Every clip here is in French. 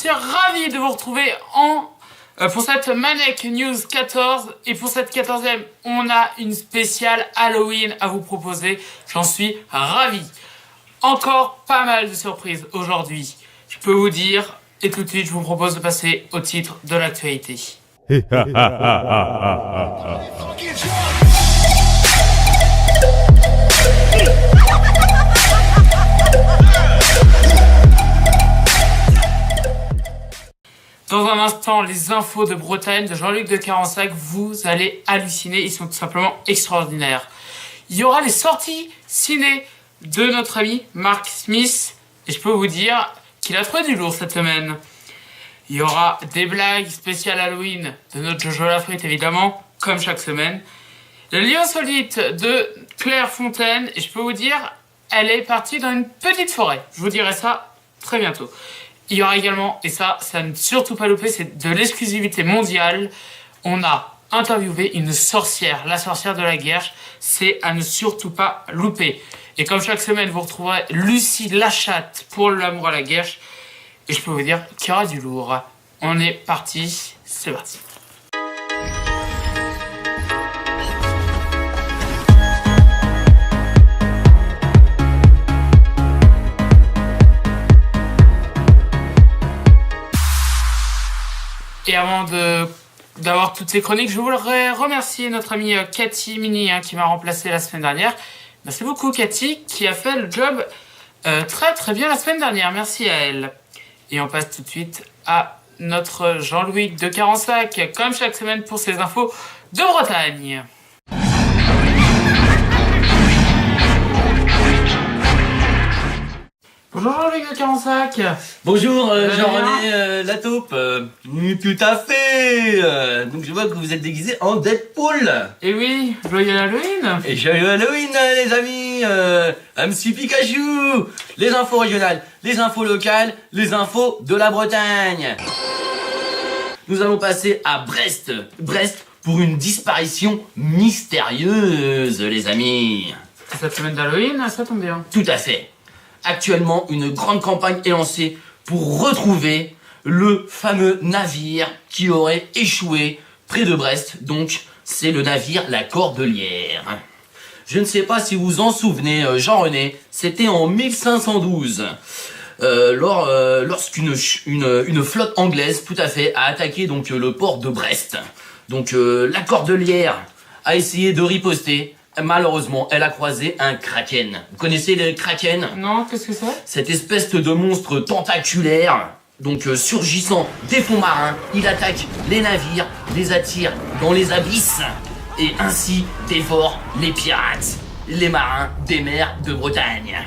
suis ravi de vous retrouver pour cette Manek News 14. Et pour cette 14e, on a une spéciale Halloween à vous proposer. J'en suis ravi. Encore pas mal de surprises aujourd'hui. Je peux vous dire, et tout de suite, je vous propose de passer au titre de l'actualité. Dans un instant, les infos de Bretagne de Jean-Luc de Carensac, vous allez halluciner, ils sont tout simplement extraordinaires. Il y aura les sorties ciné de notre ami Mark Smith, et je peux vous dire qu'il a trouvé du lourd cette semaine. Il y aura des blagues spéciales Halloween de notre Jojo Lafrite évidemment, comme chaque semaine. Le lieu insolite de Claire Fontaine, et je peux vous dire, elle est partie dans une petite forêt. Je vous dirai ça très bientôt. Il y aura également, et ça à ne surtout pas louper, c'est de l'exclusivité mondiale. On a interviewé une sorcière, la sorcière de la Guerche. C'est à ne surtout pas louper. Et comme chaque semaine, vous retrouverez Lucie Lachatte pour l'amour à la Guerche. Et je peux vous dire qu'il y aura du lourd. On est parti, c'est parti. Et avant d'avoir toutes ces chroniques, je voudrais remercier notre amie Cathy Mini qui m'a remplacé la semaine dernière. Merci beaucoup Cathy qui a fait le job très très bien la semaine dernière. Merci à elle. Et on passe tout de suite à notre Jean-Louis de Carensac, comme chaque semaine pour ses infos de Bretagne. Bonjour Jean-Luc de Carensac. Bonjour Jean-René la taupe. Tout à fait. Donc je vois que vous êtes déguisé en Deadpool. Et oui, joyeux Halloween. Et joyeux Halloween les amis. MC Pikachu. Les infos régionales, les infos locales, les infos de la Bretagne. Nous allons passer à Brest. Brest pour une disparition mystérieuse les amis. Cette semaine d'Halloween, ça tombe bien. Tout à fait. Actuellement, une grande campagne est lancée pour retrouver le fameux navire qui aurait échoué près de Brest. Donc, c'est le navire La Cordelière. Je ne sais pas si vous vous en souvenez, Jean-René, c'était en 1512. Lorsqu'une flotte anglaise, tout à fait, a attaqué donc le port de Brest. Donc, La Cordelière a essayé de riposter. Malheureusement, elle a croisé un kraken. Vous connaissez les kraken? Non, qu'est-ce que c'est? Cette espèce de monstre tentaculaire, donc surgissant des fonds marins, il attaque les navires, les attire dans les abysses et ainsi dévore les pirates, les marins des mers de Bretagne.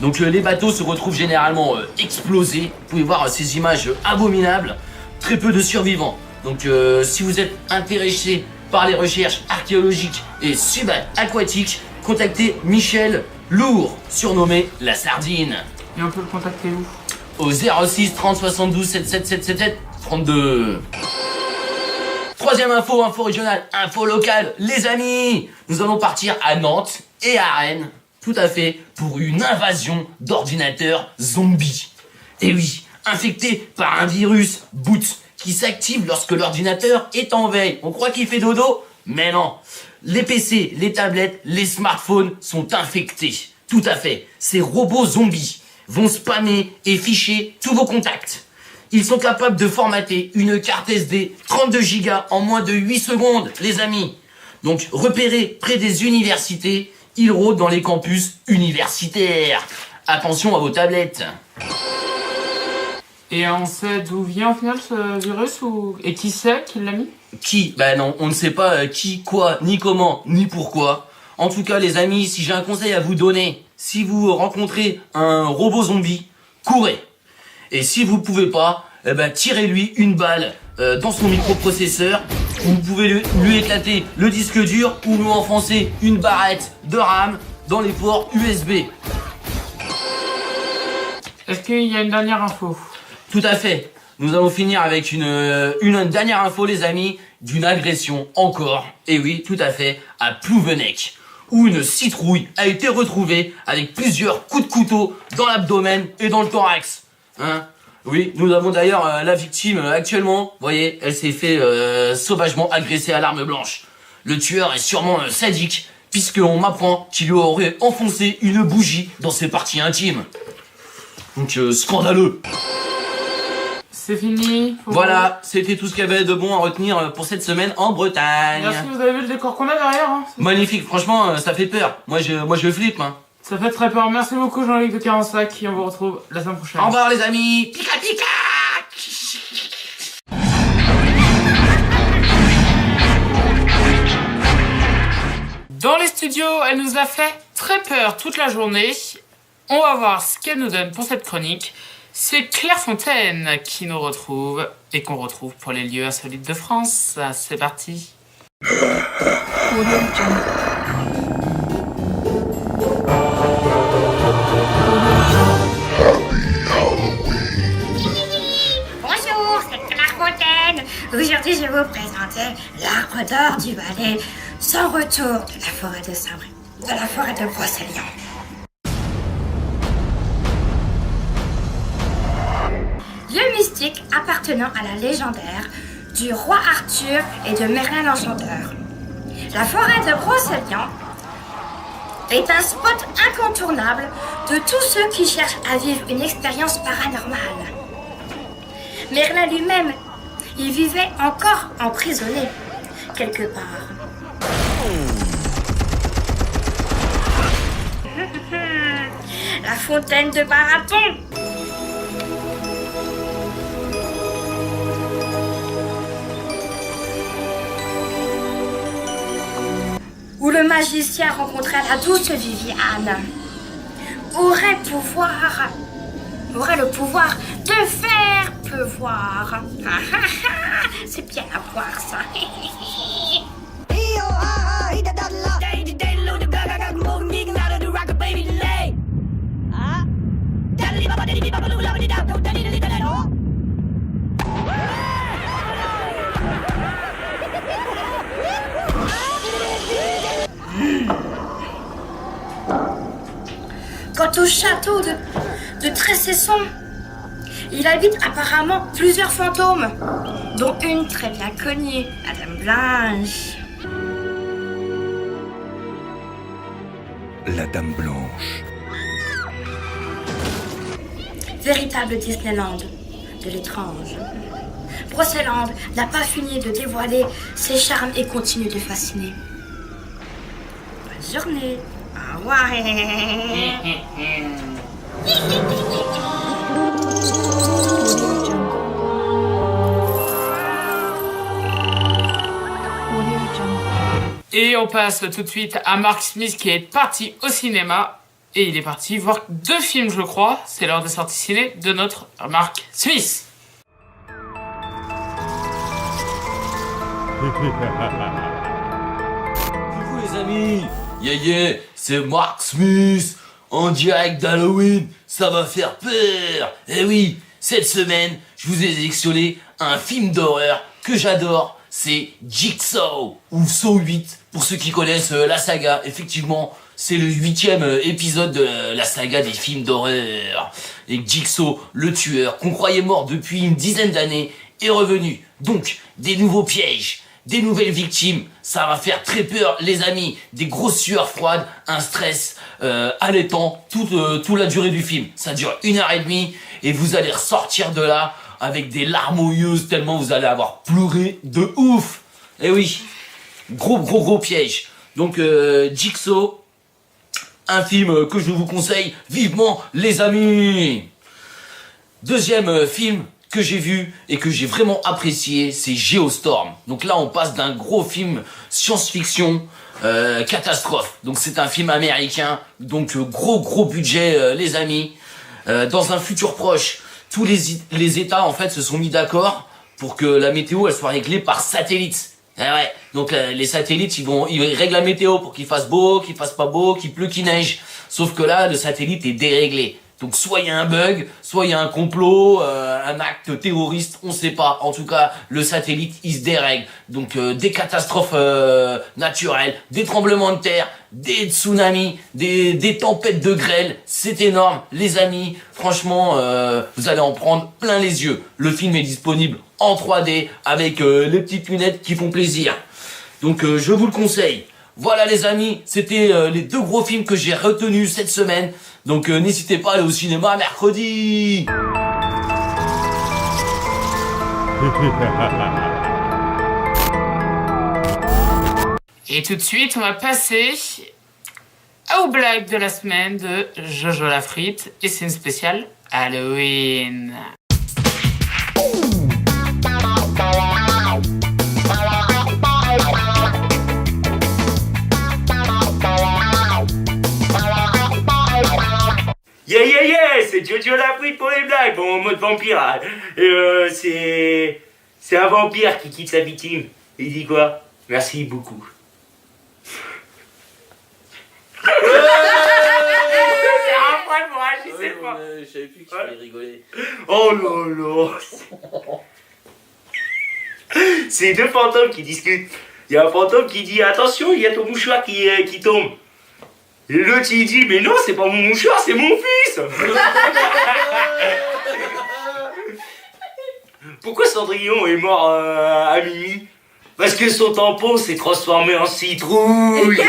Donc les bateaux se retrouvent généralement explosés. Vous pouvez voir ces images abominables. Très peu de survivants. Donc si vous êtes intéressé par les recherches archéologiques et subaquatiques, contactez Michel Lourd, surnommé la Sardine. Et on peut le contacter où? Au 06 30 72 77 77 32. Troisième info régionale, info locale, les amis. Nous allons partir à Nantes et à Rennes, tout à fait, pour une invasion d'ordinateurs zombies. Et oui, infectés par un virus boot qui s'active lorsque l'ordinateur est en veille. On croit qu'il fait dodo, mais non. Les PC, les tablettes, les smartphones sont infectés. Tout à fait. Ces robots zombies vont spammer et ficher tous vos contacts. Ils sont capables de formater une carte SD 32 Go en moins de 8 secondes, les amis. Donc, repérés près des universités, ils rôdent dans les campus universitaires. Attention à vos tablettes. Et on sait d'où vient au final ce virus et qui c'est qui l'a mis? Qui? Ben non, on ne sait pas qui, quoi, ni comment, ni pourquoi. En tout cas, les amis, si j'ai un conseil à vous donner, si vous rencontrez un robot zombie, courez. Et si vous pouvez pas, eh ben tirez-lui une balle dans son microprocesseur. Vous pouvez lui éclater le disque dur ou lui enfoncer une barrette de RAM dans les ports USB. Est-ce qu'il y a une dernière info? Tout à fait. Nous allons finir avec une dernière info, les amis, d'une agression encore. Et oui, tout à fait, à Plouvenec, où une citrouille a été retrouvée avec plusieurs coups de couteau dans l'abdomen et dans le thorax. Hein? Oui, nous avons d'ailleurs la victime actuellement. Vous voyez, elle s'est fait sauvagement agresser à l'arme blanche. Le tueur est sûrement sadique, puisqu'on m'apprend qu'il lui aurait enfoncé une bougie dans ses parties intimes. Donc scandaleux. C'est fini. Voilà, c'était tout ce qu'il y avait de bon à retenir pour cette semaine en Bretagne. Merci, vous avez vu le décor qu'on a derrière, hein. Magnifique, franchement, ça fait peur. Moi je flippe, hein. Ça fait très peur. Merci beaucoup Jean-Luc de 45 et on vous retrouve la semaine prochaine. Au revoir les amis. Pika pika. Dans les studios, elle nous a fait très peur toute la journée. On va voir ce qu'elle nous donne pour cette chronique. C'est Claire Fontaine qui nous retrouve et qu'on retrouve pour les lieux insolites de France. C'est parti. Bonjour, c'est Claire Fontaine. Aujourd'hui, je vais vous présenter l'arbre d'or du Valais, sans retour de la forêt de Saint-Brie, de la forêt de Brocéliande. Lieu mystique appartenant à la légendaire du roi Arthur et de Merlin l'Enchanteur. La forêt de Brocéliande est un spot incontournable de tous ceux qui cherchent à vivre une expérience paranormale. Merlin lui-même y vivait encore emprisonné quelque part. La fontaine de Barathon. Où le magicien rencontrait la douce Viviane, aurait le pouvoir de faire pleuvoir. C'est bien à voir ça. Quant au château de Tressesson, il habite apparemment plusieurs fantômes, dont une très bien connue, la Dame Blanche. La Dame Blanche. Véritable Disneyland de l'étrange. Brocéliande n'a pas fini de dévoiler ses charmes et continue de fasciner. Bonne journée. Au revoir. Et on passe tout de suite à Mark Smith qui est parti au cinéma. Et il est parti voir 2 films, je crois. C'est l'heure des sorties ciné de notre Mark Smith. Coucou les amis. Yeah, c'est Mark Smith. En direct d'Halloween. Ça va faire peur. Eh oui, cette semaine, je vous ai sélectionné un film d'horreur que j'adore. C'est Jigsaw, ou Saw 8, pour ceux qui connaissent la saga. Effectivement, c'est le 8e épisode de la saga des films d'horreur. Et Jigsaw, le tueur, qu'on croyait mort depuis une dizaine d'années, est revenu. Donc, des nouveaux pièges, des nouvelles victimes, ça va faire très peur les amis. Des grosses sueurs froides, un stress allaitant, toute la durée du film. Ça dure 1h30 et vous allez ressortir de là avec des larmes aux yeux tellement vous allez avoir pleuré de ouf. Eh oui, gros piège. Donc Jigsaw, un film que je vous conseille vivement les amis. Deuxième film que j'ai vu et que j'ai vraiment apprécié, c'est Geostorm. Donc là on passe d'un gros film science-fiction catastrophe. Donc c'est un film américain, donc gros budget les amis. Dans un futur proche, tous les États en fait se sont mis d'accord pour que la météo elle soit réglée par satellite. Ah ouais. Donc les satellites ils règlent la météo pour qu'il fasse beau, qu'il fasse pas beau, qu'il pleut, qu'il neige. Sauf que là le satellite est déréglé. Donc soit il y a un bug, soit il y a un complot, un acte terroriste, on sait pas. En tout cas, le satellite il se dérègle. Donc des catastrophes naturelles, des tremblements de terre, des tsunamis, des tempêtes de grêle. C'est énorme, les amis. Franchement, vous allez en prendre plein les yeux. Le film est disponible en 3D avec les petites lunettes qui font plaisir. Donc je vous le conseille. Voilà les amis, c'était les 2 gros films que j'ai retenus cette semaine. Donc n'hésitez pas à aller au cinéma mercredi. Et tout de suite, on va passer aux blagues de la semaine de Jojo la frite. Et c'est une spéciale Halloween. Yeah yeah yeah, c'est Jojo la frite pour les blagues, bon en mode vampire. C'est un vampire qui quitte sa victime. Il dit quoi? Merci beaucoup. C'est un point de moi, je sais pas. Je savais plus que tu allais rigoler. Oh là là. C'est 2 fantômes qui discutent. Il y a un fantôme qui dit attention, il y a ton mouchoir qui tombe. Et l'autre il dit mais non, c'est pas mon mouchoir, c'est mon fils. Pourquoi Cendrillon est mort à minuit? Parce que son tampon s'est transformé en citrouille.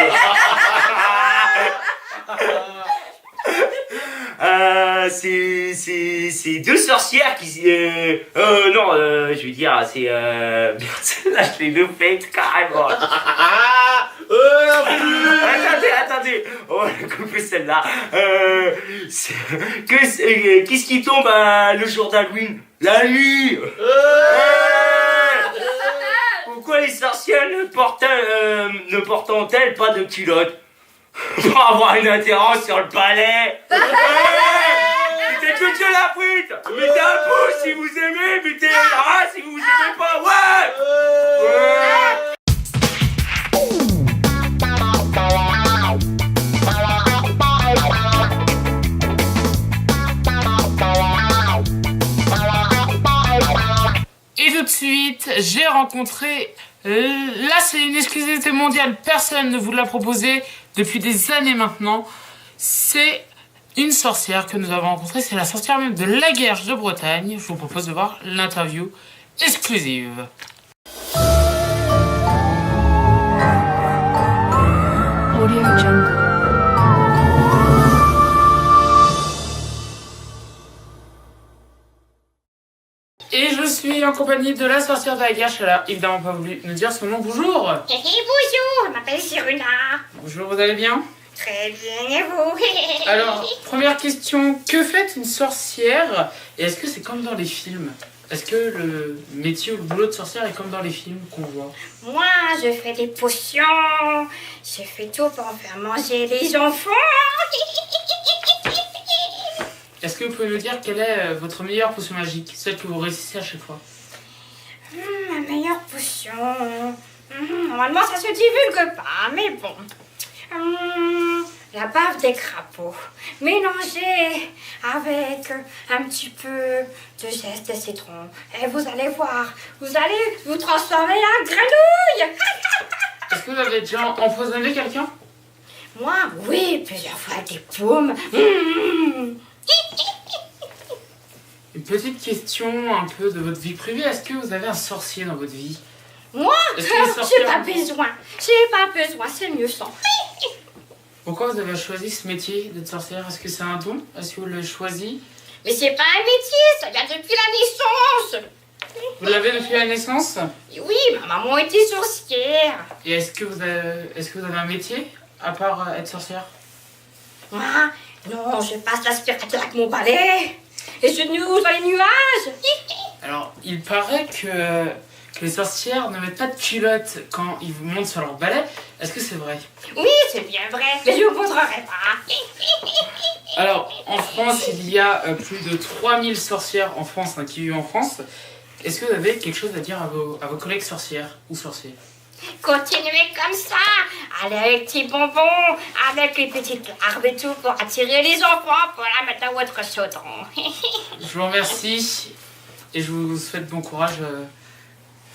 C'est 2 sorcières qui... non, je veux dire, c'est... Merde, là, je l'ai loupé carrément. Attendez, on va couper celle-là. Qu'est-ce qui tombe le jour d'Halloween? La nuit. Pourquoi les sorcières ne portent-elles pas de culotte? Pour avoir une adhérence sur le palais. Mettez Jojo la frite. Mettez un pouce si vous aimez. Mettez un rat si vous aimez pas. Ouais. Et tout de suite, j'ai rencontré... Là, c'est une exclusivité mondiale. Personne ne vous l'a proposé depuis des années maintenant. C'est une sorcière que nous avons rencontrée. C'est la sorcière même de la Guerche de Bretagne. Je vous propose de voir l'interview exclusive. Audio Jungle. Et je suis en compagnie de la sorcière de la Guerche. Elle a évidemment pas voulu nous dire son nom. Bonjour. Bonjour, je m'appelle Siruna. Bonjour, vous allez bien? Très bien, et vous? Alors, première question. Que fait une sorcière? Et est-ce que c'est comme dans les films? Est-ce que le métier ou le boulot de sorcière est comme dans les films qu'on voit? Moi, je fais des potions. Je fais tout pour faire manger les enfants. Est-ce que vous pouvez me dire quelle est votre meilleure potion magique? Celle que vous réussissez à chaque fois? Ma meilleure potion. Normalement, ça se divulgue pas, mais bon. La bave des crapauds, mélangée avec un petit peu de zeste de citron. Et vous allez voir, vous allez vous transformer en grenouille. Est-ce que vous avez déjà empoisonné quelqu'un? Moi, oui, plusieurs fois avec des paumes. Une petite question un peu de votre vie privée. Est-ce que vous avez un sorcier dans votre vie? Moi, Est-ce que les j'ai sorcières- pas besoin. C'est mieux sans. Pourquoi vous avez choisi ce métier d'être sorcière? Est-ce que c'est un don? Est-ce que vous l'avez choisi? Mais c'est pas un métier, ça vient depuis la naissance. Vous l'avez depuis la naissance? Et oui, ma maman était sorcière. Et est-ce que vous avez un métier à part être sorcière? Moi, non, je passe l'aspirateur avec mon balai. Et je nous dans les nuages. Alors, il paraît que les sorcières ne mettent pas de culottes quand ils vous montent sur leur balai. Est-ce que c'est vrai? Oui, c'est bien vrai, mais je vous montrerai pas. Alors, en France, il y a plus de 3000 sorcières en France, hein, qui vivent en France. Est-ce que vous avez quelque chose à dire à vos collègues sorcières ou sorciers? Continuez comme ça. Allez avec petits bonbons, avec les petites larves et tout pour attirer les enfants pour la mettre dans votre chaudron. Je vous remercie et je vous souhaite bon courage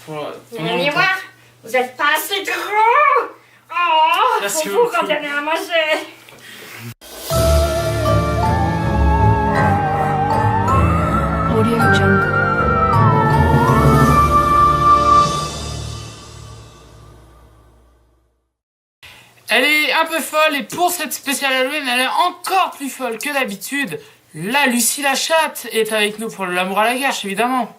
pour pendant Venez longtemps. voir, vous êtes pas assez grand. Oh. Merci pour vous beaucoup. quand il y en a à manger. Audio Jungle. Elle est un peu folle et pour cette spéciale Halloween, elle est encore plus folle que d'habitude. La Lucie la chatte est avec nous pour l'amour à la gâche, évidemment.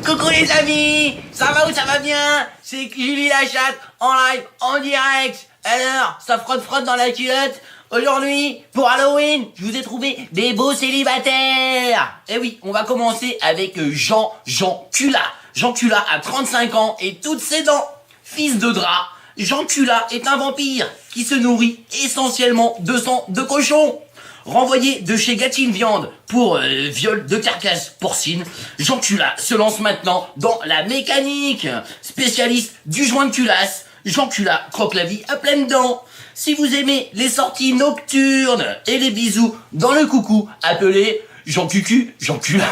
Coucou les amis, ça va ou ça va bien? C'est Julie la chatte en live, en direct. Alors, ça frotte dans la culotte. Aujourd'hui, pour Halloween, je vous ai trouvé des beaux célibataires. Eh oui, on va commencer avec Jean Cula. Jean Cula a 35 ans et toutes ses dents. Fils de drap, Jean Cula est un vampire qui se nourrit essentiellement de sang de cochon. Renvoyé de chez Gatine Viande pour viol de carcasse porcine, Jean Cula se lance maintenant dans la mécanique. Spécialiste du joint de culasse, Jean Cula croque la vie à pleines dents. Si vous aimez les sorties nocturnes et les bisous dans le coucou, appelez Jean Cucu, Jean Cula.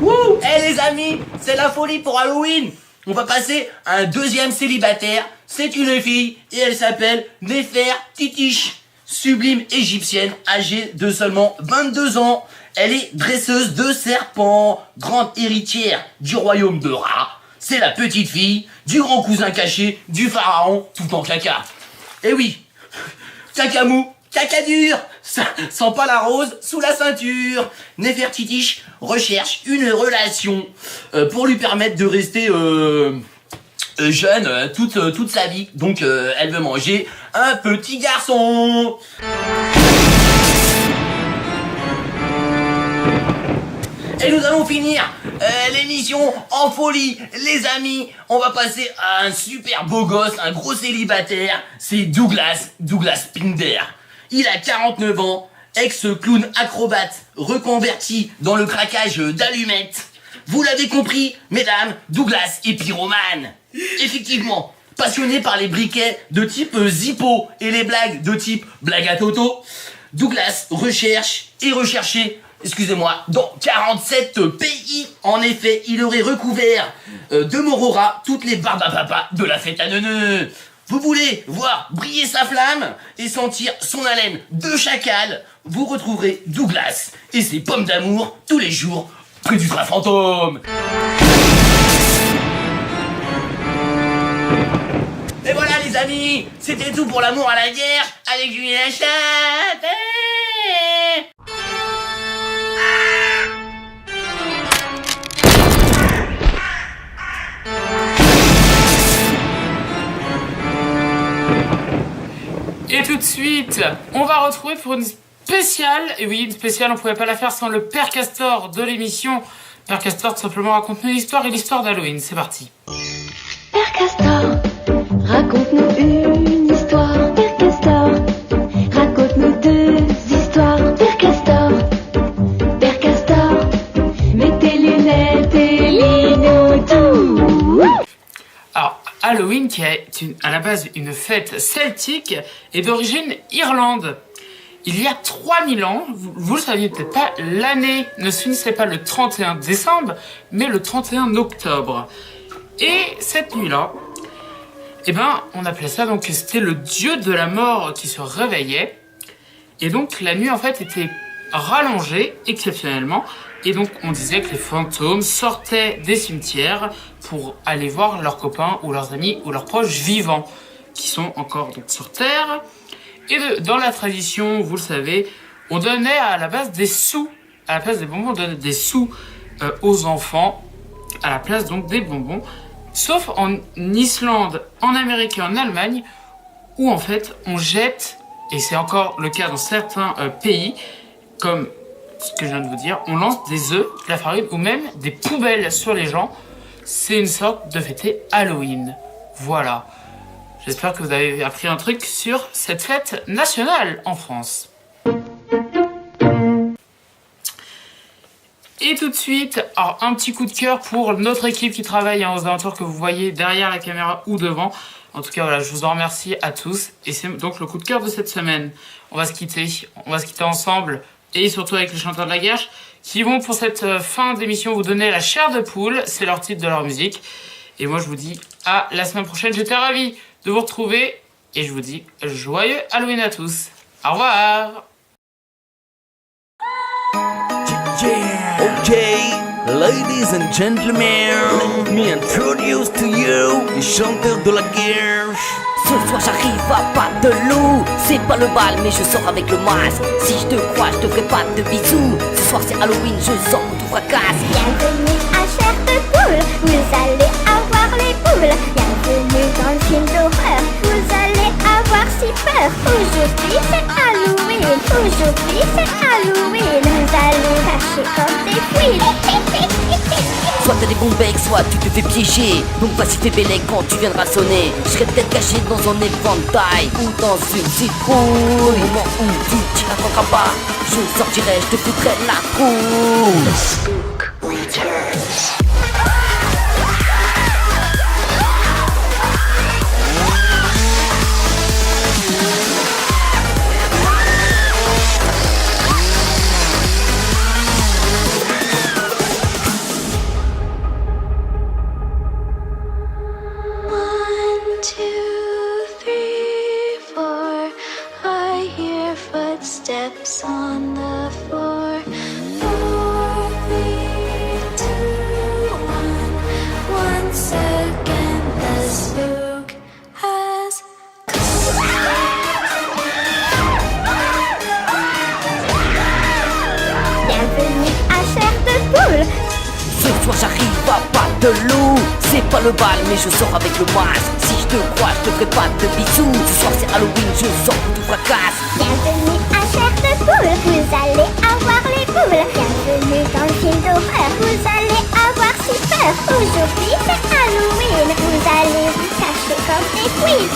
Wouh, les amis, c'est la folie pour Halloween. On va passer à un deuxième célibataire. C'est une fille et elle s'appelle Néfer Titiche. Sublime égyptienne âgée de seulement 22 ans. Elle est dresseuse de serpents, grande héritière du royaume de Ra. C'est la petite fille du grand cousin caché du pharaon tout en caca. Eh oui, caca mou, caca dur, ça sent pas la rose sous la ceinture. Néfertitiche recherche une relation pour lui permettre de rester jeune toute sa vie. Donc elle veut manger un petit garçon. Et nous allons finir l'émission en folie, les amis. On va passer à un super beau gosse, un gros célibataire. C'est Douglas Pinder. Il a 49 ans, ex-clown acrobate, reconverti dans le craquage d'allumettes. Vous l'avez compris, mesdames, Douglas est pyromane. Effectivement, passionné par les briquets de type Zippo et les blagues de type blague à Toto, Douglas recherche et recherché, dans 47 pays. En effet, il aurait recouvert de Morora toutes les barbes à papa de la fête à Neuneu. Vous voulez voir briller sa flamme et sentir son haleine de chacal? Vous retrouverez Douglas et ses pommes d'amour tous les jours près du train fantôme. Et voilà les amis, c'était tout pour l'amour à la guerre avec Julie la chatte. Et tout de suite, on va retrouver pour une spéciale, et oui, une spéciale, on pouvait pas la faire sans le Père Castor de l'émission. Père Castor, tout simplement, raconte-nous l'histoire et l'histoire d'Halloween. C'est parti. Père Castor, raconte-nous une histoire. Père Castor, raconte-nous deux histoires. Père Castor, Père Castor, mets tes lunettes et lis-nous tout. Alors, Halloween, qui est à la base une fête celtique, est d'origine Irlande. Il y a 3000 ans, vous le saviez peut-être pas, l'année ne se finissait pas le 31 décembre, mais le 31 octobre. Et cette nuit-là, on appelait ça donc, c'était le dieu de la mort qui se réveillait. Et donc, la nuit, en fait, était rallongée, exceptionnellement. Et donc, on disait que les fantômes sortaient des cimetières pour aller voir leurs copains ou leurs amis ou leurs proches vivants, qui sont encore donc sur Terre. Et dans la tradition, vous le savez, on donnait à la base des sous. À la place des bonbons, on donnait des sous aux enfants, à la place donc des bonbons. Sauf en Islande, en Amérique et en Allemagne, où en fait, on jette, et c'est encore le cas dans certains pays, comme ce que je viens de vous dire, on lance des œufs, de la farine ou même des poubelles sur les gens. C'est une sorte de fêter Halloween. Voilà. J'espère que vous avez appris un truc sur cette fête nationale en France. Et tout de suite, alors un petit coup de cœur pour notre équipe qui travaille aux alentours que vous voyez derrière la caméra ou devant. En tout cas, voilà, je vous en remercie à tous. Et c'est donc le coup de cœur de cette semaine. On va se quitter ensemble, et surtout avec les chanteurs de la guerre, qui vont pour cette fin d'émission vous donner la chair de poule. C'est leur titre de leur musique. Et moi, je vous dis à la semaine prochaine. J'étais ravi de vous retrouver. Et je vous dis joyeux Halloween à tous. Au revoir. Okay, ladies and gentlemen, let me introduce to you les chanteurs de la guerre. Ce soir j'arrive à pas de loup. C'est pas le bal mais je sors avec le masque. Si je te crois je te ferai pas de bisous. Ce soir c'est Halloween, je sors pour tout fracasse. Bienvenue à Chair de Poule, vous allez avoir les boules. Bienvenue dans le film d'horreur, vous allez avoir si peur. Aujourd'hui c'est Halloween, aujourd'hui c'est Halloween. Vous allez cacher comme des fouilles. Soit t'as des bons becs, soit tu te fais piéger. Donc vas-y fais bélec quand tu viendras sonner. Je serai peut-être caché dans un éventail ou dans une citrouille. Au moment où tu t'y attendras pas, je sortirai, je te foutrai la trouille. Steps on the floor. 4, 3, 2, 1. Once again, the spook has come. Bienvenue à Chair de Poule. Ce soir j'arrive à pas de loup. C'est pas le bal mais je sors avec le masque. Si je te crois je te ferai pas de bisous. Ce soir c'est Halloween, je sors pour tout fracasse. Bienvenue à Chair de Poule, vous allez avoir les boules. Bienvenue dans le film d'horreur, vous allez avoir si peur. Aujourd'hui c'est Halloween, vous allez vous cacher comme des queens.